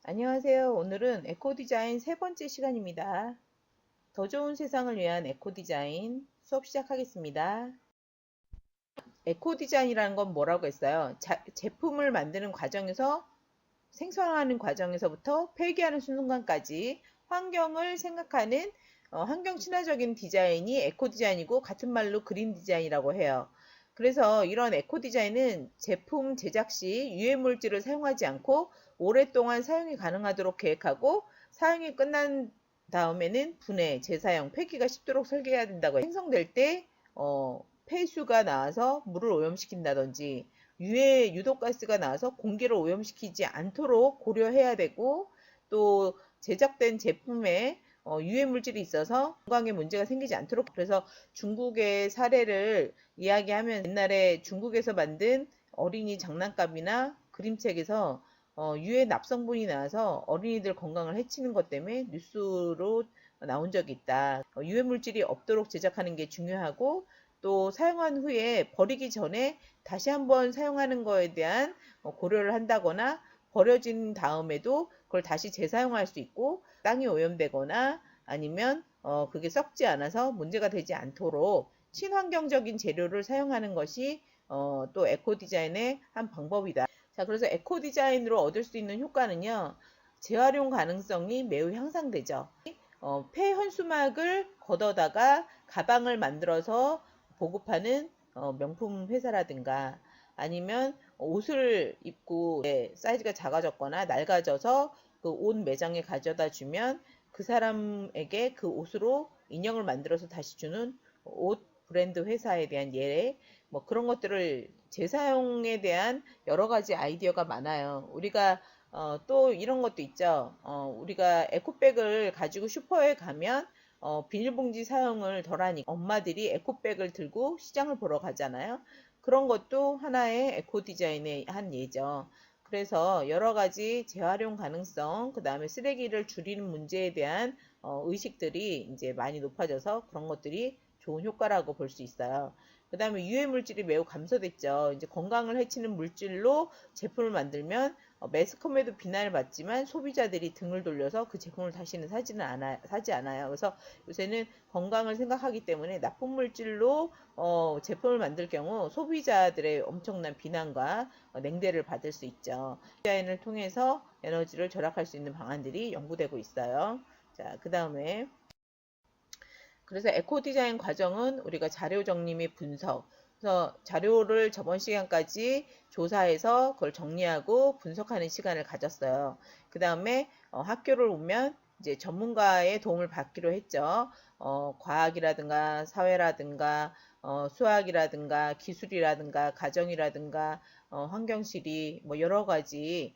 안녕하세요. 오늘은 에코디자인 세 번째 시간입니다. 더 좋은 세상을 위한 에코디자인 수업 시작하겠습니다. 에코디자인이라는 건 뭐라고 했어요? 제품을 만드는 과정에서 생산하는 과정에서부터 폐기하는 순간까지 환경을 생각하는 환경 친화적인 디자인이 에코디자인이고 같은 말로 그린 디자인이라고 해요. 그래서 이런 에코디자인은 제품 제작 시 유해 물질을 사용하지 않고 오랫동안 사용이 가능하도록 계획하고 사용이 끝난 다음에는 분해, 재사용, 폐기가 쉽도록 설계해야 된다고 해요. 생성될 때 폐수가 나와서 물을 오염시킨다든지 유해 유독가스가 나와서 공기를 오염시키지 않도록 고려해야 되고 또 제작된 제품에 유해 물질이 있어서 건강에 문제가 생기지 않도록 그래서 중국의 사례를 이야기하면 옛날에 중국에서 만든 어린이 장난감이나 그림책에서 유해 납성분이 나와서 어린이들 건강을 해치는 것 때문에 뉴스로 나온 적이 있다. 유해 물질이 없도록 제작하는 게 중요하고 또 사용한 후에 버리기 전에 다시 한번 사용하는 거에 대한 고려를 한다거나 버려진 다음에도 그걸 다시 재사용할 수 있고 땅이 오염되거나 아니면 그게 썩지 않아서 문제가 되지 않도록 친환경적인 재료를 사용하는 것이 또 에코 디자인의 한 방법이다. 자, 그래서 에코 디자인으로 얻을 수 있는 효과는요. 재활용 가능성이 매우 향상되죠. 폐현수막을 걷어다가 가방을 만들어서 보급하는 명품 회사라든가 아니면 옷을 입고 사이즈가 작아졌거나 낡아져서 그 옷 매장에 가져다 주면 그 사람에게 그 옷으로 인형을 만들어서 다시 주는 옷 브랜드 회사에 대한 예래 뭐 그런 것들을 재사용에 대한 여러 가지 아이디어가 많아요. 우리가 또 이런 것도 있죠. 우리가 에코백을 가지고 슈퍼에 가면 비닐봉지 사용을 덜하니까 엄마들이 에코백을 들고 시장을 보러 가잖아요. 그런 것도 하나의 에코 디자인의 한 예죠. 그래서 여러 가지 재활용 가능성, 그 다음에 쓰레기를 줄이는 문제에 대한 의식들이 이제 많이 높아져서 그런 것들이 좋은 효과라고 볼 수 있어요. 그 다음에 유해 물질이 매우 감소됐죠. 이제 건강을 해치는 물질로 제품을 만들면 매스컴에도 비난을 받지만 소비자들이 등을 돌려서 그 제품을 다시는 사지 않아요. 그래서 요새는 건강을 생각하기 때문에 나쁜 물질로 제품을 만들 경우 소비자들의 엄청난 비난과 냉대를 받을 수 있죠. 디자인을 통해서 에너지를 절약할 수 있는 방안들이 연구되고 있어요. 자, 그 다음에 그래서 에코 디자인 과정은 우리가 자료 정리 및 분석. 그래서 자료를 저번 시간까지 조사해서 그걸 정리하고 분석하는 시간을 가졌어요. 그 다음에 학교를 오면 이제 전문가의 도움을 받기로 했죠. 과학이라든가 사회라든가 수학이라든가 기술이라든가 가정이라든가 환경실이 뭐 여러 가지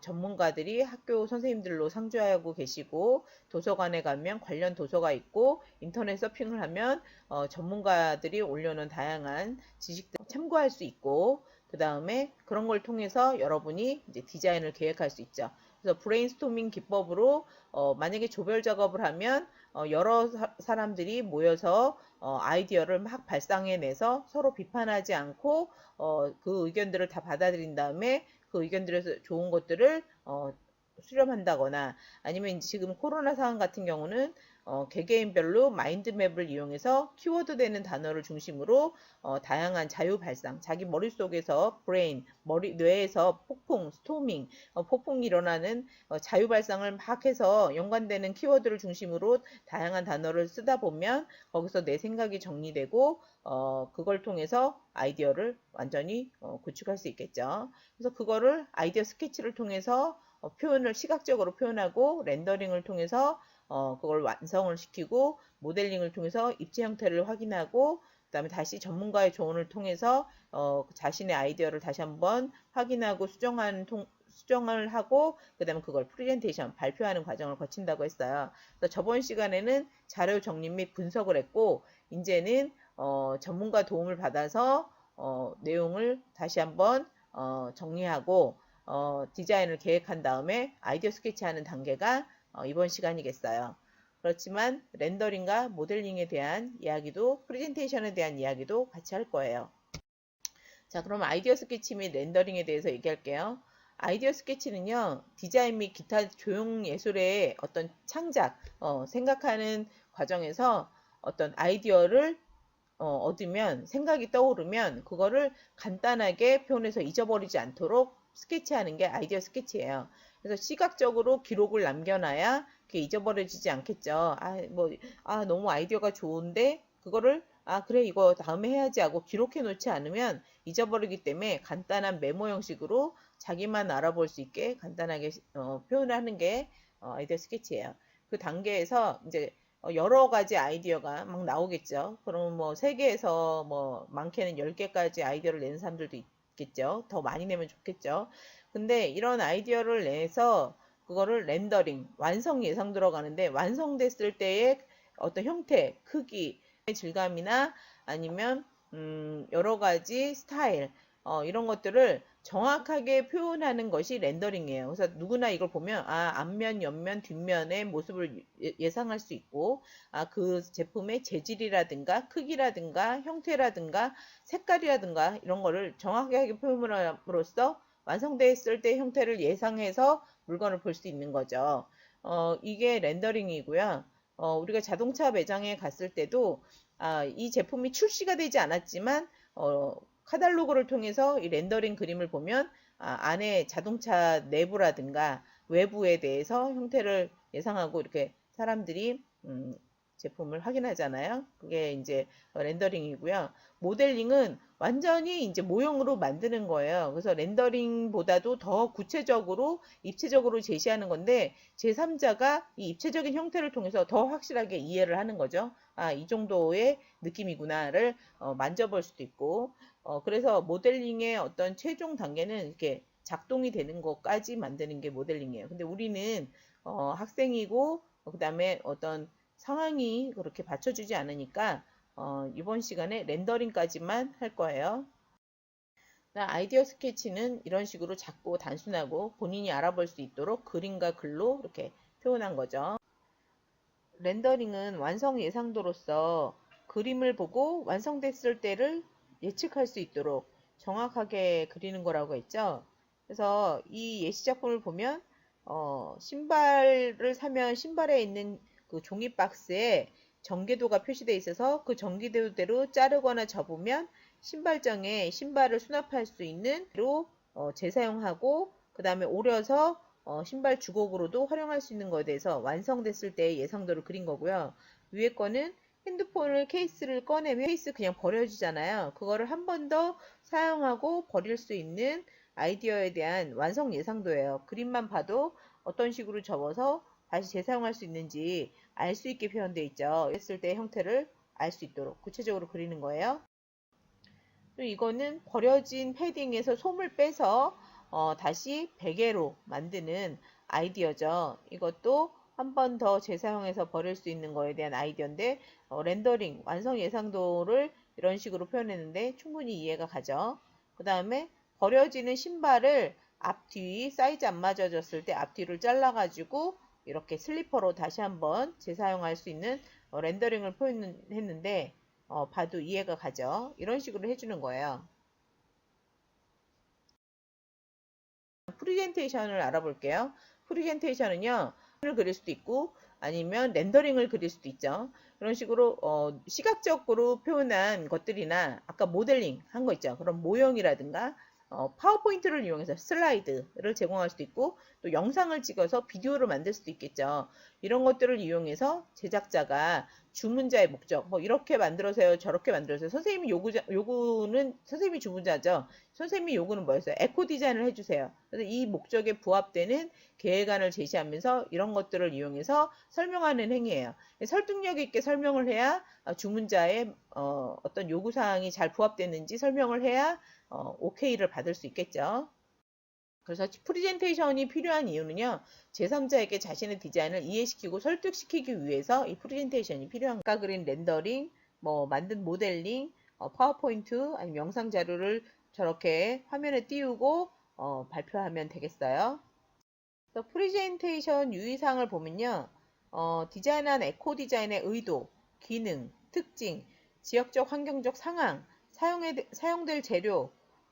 전문가들이 학교 선생님들로 상주하고 계시고 도서관에 가면 관련 도서가 있고 인터넷 서핑을 하면 전문가들이 올려놓은 다양한 지식들 참고할 수 있고 그 다음에 그런 걸 통해서 여러분이 이제 디자인을 계획할 수 있죠. 그래서 브레인스토밍 기법으로 만약에 조별 작업을 하면 여러 사람들이 모여서 아이디어를 막 발상해내서 서로 비판하지 않고 그 의견들을 다 받아들인 다음에 그 의견들에서 좋은 것들을 수렴한다거나 아니면 지금 코로나 상황 같은 경우는 개개인별로 마인드맵을 이용해서 키워드 되는 단어를 중심으로 다양한 자유 발상, 자기 머릿속에서 브레인, 뇌에서 폭풍, 스토밍, 폭풍이 일어나는 자유 발상을 막 해서 연관되는 키워드를 중심으로 다양한 단어를 쓰다 보면 거기서 내 생각이 정리되고 그걸 통해서 아이디어를 완전히 구축할 수 있겠죠. 그래서 그거를 아이디어 스케치를 통해서 표현을 시각적으로 표현하고 렌더링을 통해서 그걸 완성을 시키고 모델링을 통해서 입체 형태를 확인하고 그 다음에 다시 전문가의 조언을 통해서 자신의 아이디어를 다시 한번 확인하고 수정을 하고 그 다음에 그걸 프레젠테이션 발표하는 과정을 거친다고 했어요. 그래서 저번 시간에는 자료 정리 및 분석을 했고 이제는 전문가 도움을 받아서 내용을 다시 한번 정리하고 디자인을 계획한 다음에 아이디어 스케치하는 단계가 이번 시간이겠어요. 그렇지만 렌더링과 모델링에 대한 이야기도 프레젠테이션에 대한 이야기도 같이 할 거예요. 자, 그럼 아이디어 스케치 및 렌더링에 대해서 얘기할게요. 아이디어 스케치는요, 디자인 및 기타 조형 예술의 어떤 창작, 생각하는 과정에서 어떤 아이디어를 얻으면, 생각이 떠오르면 그거를 간단하게 표현해서 잊어버리지 않도록 스케치하는 게 아이디어 스케치예요. 그래서 시각적으로 기록을 남겨놔야 그게 잊어버려지지 않겠죠. 너무 아이디어가 좋은데 그거를 그래, 이거 다음에 해야지 하고 기록해 놓지 않으면 잊어버리기 때문에 간단한 메모 형식으로 자기만 알아볼 수 있게 간단하게 표현을 하는 게 아이디어 스케치예요. 그 단계에서 이제 여러 가지 아이디어가 막 나오겠죠. 그럼 뭐 3개에서 뭐 많게는 10개까지 아이디어를 내는 사람들도 있겠죠. 더 많이 내면 좋겠죠. 근데 이런 아이디어를 내서 그거를 렌더링, 완성 예상 들어가는데 완성됐을 때의 어떤 형태, 크기, 질감이나 아니면 여러 가지 스타일, 이런 것들을 정확하게 표현하는 것이 렌더링이에요. 그래서 누구나 이걸 보면 앞면, 옆면, 뒷면의 모습을 예상할 수 있고 그 제품의 재질이라든가 크기라든가 형태라든가 색깔이라든가 이런 거를 정확하게 표현함으로써 완성됐을 때 형태를 예상해서 물건을 볼 수 있는 거죠. 이게 렌더링이고요. 우리가 자동차 매장에 갔을 때도 이 제품이 출시가 되지 않았지만 카탈로그를 통해서 이 렌더링 그림을 보면 안에 자동차 내부라든가 외부에 대해서 형태를 예상하고 이렇게 사람들이 제품을 확인하잖아요. 그게 이제 렌더링이고요. 모델링은 완전히 이제 모형으로 만드는 거예요. 그래서 렌더링보다도 더 구체적으로 입체적으로 제시하는 건데 제3자가 이 입체적인 형태를 통해서 더 확실하게 이해를 하는 거죠. 이 정도의 느낌이구나를 만져볼 수도 있고 그래서 모델링의 어떤 최종 단계는 이렇게 작동이 되는 것까지 만드는 게 모델링이에요. 근데 우리는 학생이고 그 다음에 어떤 상황이 그렇게 받쳐주지 않으니까 이번 시간에 렌더링까지만 할 거예요. 아이디어 스케치는 이런 식으로 작고 단순하고 본인이 알아볼 수 있도록 그림과 글로 이렇게 표현한 거죠. 렌더링은 완성 예상도로서 그림을 보고 완성됐을 때를 예측할 수 있도록 정확하게 그리는 거라고 했죠. 그래서 이 예시작품을 보면 신발을 사면 신발에 있는 그 종이 박스에 전개도가 표시되어 있어서 그 전개도대로 자르거나 접으면 신발장에 신발을 수납할 수 있는 로 재사용하고 그 다음에 오려서 신발 주걱으로도 활용할 수 있는 것에 대해서 완성됐을 때의 예상도를 그린 거고요. 위에 거는 핸드폰을 케이스를 꺼내면 케이스 그냥 버려지잖아요. 그거를 한 번 더 사용하고 버릴 수 있는 아이디어에 대한 완성 예상도예요. 그림만 봐도 어떤 식으로 접어서 다시 재사용할 수 있는지 알 수 있게 표현되어 있죠. 했을 때 형태를 알 수 있도록 구체적으로 그리는 거예요. 이거는 버려진 패딩에서 솜을 빼서 다시 베개로 만드는 아이디어죠. 이것도 한 번 더 재사용해서 버릴 수 있는 거에 대한 아이디어인데 렌더링, 완성 예상도를 이런 식으로 표현했는데 충분히 이해가 가죠. 그 다음에 버려지는 신발을 앞뒤 사이즈 안 맞아졌을 때 앞뒤를 잘라가지고 이렇게 슬리퍼로 다시 한번 재사용할 수 있는 렌더링을 표현했는데 봐도 이해가 가죠. 이런 식으로 해주는 거예요. 프리젠테이션을 알아볼게요. 프리젠테이션은요, 을 그릴 수도 있고 아니면 렌더링을 그릴 수도 있죠. 그런 식으로 시각적으로 표현한 것들이나 아까 모델링 한 거 있죠. 그런 모형이라든가 파워포인트를 이용해서 슬라이드를 제공할 수도 있고 또 영상을 찍어서 비디오를 만들 수도 있겠죠. 이런 것들을 이용해서 제작자가 주문자의 목적 뭐 이렇게 만들어서요 저렇게 만들어서요 선생님이 요구는 선생님이 주문자죠. 선생님이 요구는 뭐였어요? 에코 디자인을 해주세요. 그래서 이 목적에 부합되는 계획안을 제시하면서 이런 것들을 이용해서 설명하는 행위예요. 설득력 있게 설명을 해야 주문자의 어떤 요구사항이 잘 부합됐는지 설명을 해야 OK를 받을 수 있겠죠. 그래서 프리젠테이션이 필요한 이유는요. 제3자에게 자신의 디자인을 이해시키고 설득시키기 위해서 이 프리젠테이션이 필요한 거예요. 아까 그린 렌더링, 뭐 만든 모델링, 파워포인트 아니면 영상 자료를 저렇게 화면에 띄우고 발표하면 되겠어요. 그래서 프리젠테이션 유의사항을 보면요. 디자인한 에코 디자인의 의도, 기능, 특징, 지역적 환경적 상황, 사용될 재료,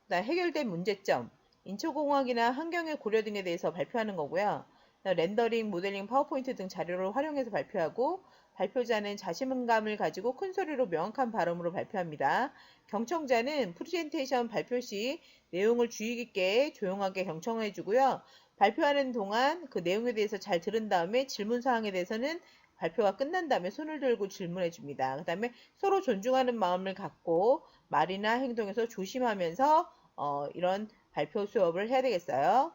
해결된 문제점, 인초공학이나 환경의 고려 등에 대해서 발표하는 거고요. 렌더링, 모델링, 파워포인트 등 자료를 활용해서 발표하고 발표자는 자신감을 가지고 큰 소리로 명확한 발음으로 발표합니다. 경청자는 프레젠테이션 발표 시 내용을 주의 깊게 조용하게 경청해 주고요. 발표하는 동안 그 내용에 대해서 잘 들은 다음에 질문 사항에 대해서는 발표가 끝난 다음에 손을 들고 질문해 줍니다. 그 다음에 서로 존중하는 마음을 갖고 말이나 행동에서 조심하면서 이런 발표 수업을 해야 되겠어요.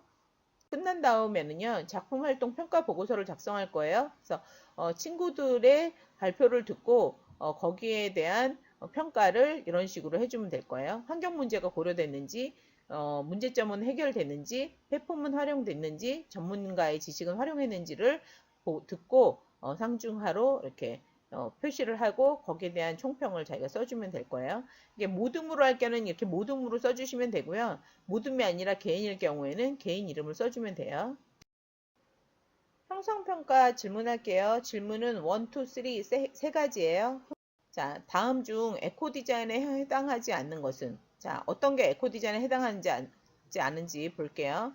끝난 다음에는요, 작품 활동 평가 보고서를 작성할 거예요. 그래서 친구들의 발표를 듣고 거기에 대한 평가를 이런 식으로 해주면 될 거예요. 환경 문제가 고려됐는지, 문제점은 해결됐는지, 폐품은 활용됐는지, 전문가의 지식은 활용했는지를 듣고 상중하로 이렇게 표시를 하고 거기에 대한 총평을 자기가 써주면 될 거예요. 이게 모둠으로 할 경우는 이렇게 모둠으로 써주시면 되고요. 모둠이 아니라 개인일 경우에는 개인 이름을 써주면 돼요. 형성평가 질문할게요. 질문은 1, 2, 3 세 가지예요. 자, 다음 중 에코디자인에 해당하지 않는 것은? 자, 어떤 게 에코디자인에 해당하지 않은지 볼게요.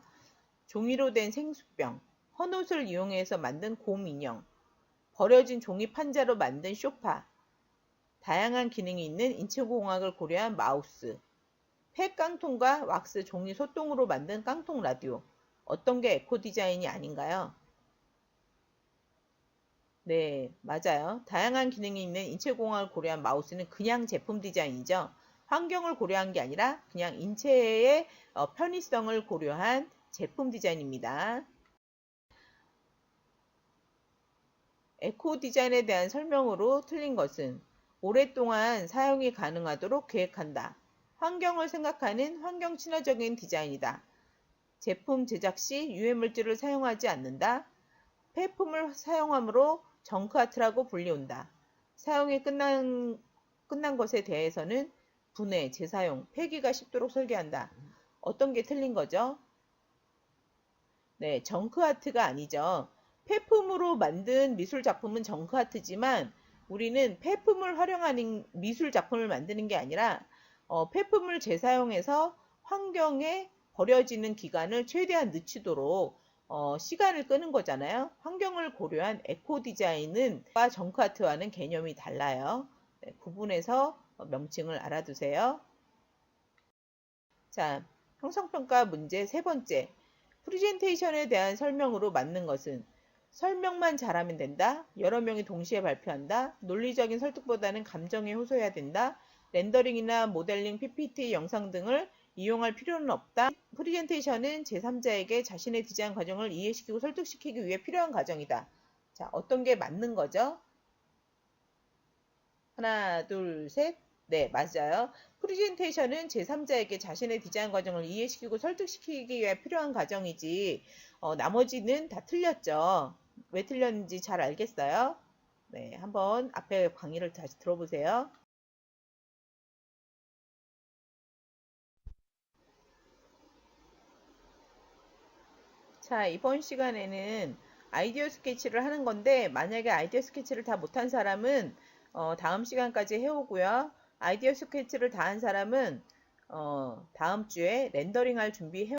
종이로 된 생수병, 헌옷을 이용해서 만든 곰 인형, 버려진 종이 판자로 만든 소파, 다양한 기능이 있는 인체공학을 고려한 마우스, 폐깡통과 왁스 종이 소똥으로 만든 깡통 라디오. 어떤 게 에코 디자인이 아닌가요? 네, 맞아요. 다양한 기능이 있는 인체공학을 고려한 마우스는 그냥 제품 디자인이죠. 환경을 고려한 게 아니라 그냥 인체의 편의성을 고려한 제품 디자인입니다. 에코 디자인에 대한 설명으로 틀린 것은 오랫동안 사용이 가능하도록 계획한다. 환경을 생각하는 환경 친화적인 디자인이다. 제품 제작 시 유해물질을 사용하지 않는다. 폐품을 사용함으로 정크아트라고 불리운다. 사용이 끝난 것에 대해서는 분해, 재사용, 폐기가 쉽도록 설계한다. 어떤 게 틀린 거죠? 네, 정크아트가 아니죠. 폐품으로 만든 미술 작품은 정크아트지만 우리는 폐품을 활용하는 미술 작품을 만드는 게 아니라 폐품을 재사용해서 환경에 버려지는 기간을 최대한 늦추도록 시간을 끄는 거잖아요. 환경을 고려한 에코 디자인은 정크아트와는 개념이 달라요. 네, 구분해서 명칭을 알아두세요. 자, 형성평가 문제 세 번째. 프레젠테이션에 대한 설명으로 맞는 것은 설명만 잘하면 된다. 여러 명이 동시에 발표한다. 논리적인 설득보다는 감정에 호소해야 된다. 렌더링이나 모델링, PPT, 영상 등을 이용할 필요는 없다. 프레젠테이션은 제3자에게 자신의 디자인 과정을 이해시키고 설득시키기 위해 필요한 과정이다. 자, 어떤 게 맞는 거죠? 하나, 둘, 셋. 네, 맞아요. 프레젠테이션은 제3자에게 자신의 디자인 과정을 이해시키고 설득시키기 위해 필요한 과정이지, 나머지는 다 틀렸죠. 왜 틀렸는지 잘 알겠어요? 네, 한번 앞에 강의를 다시 들어보세요. 자, 이번 시간에는 아이디어 스케치를 하는 건데, 만약에 아이디어 스케치를 다 못한 사람은 다음 시간까지 해오고요. 아이디어 스케치를 다 한 사람은 다음 주에 렌더링 할 준비해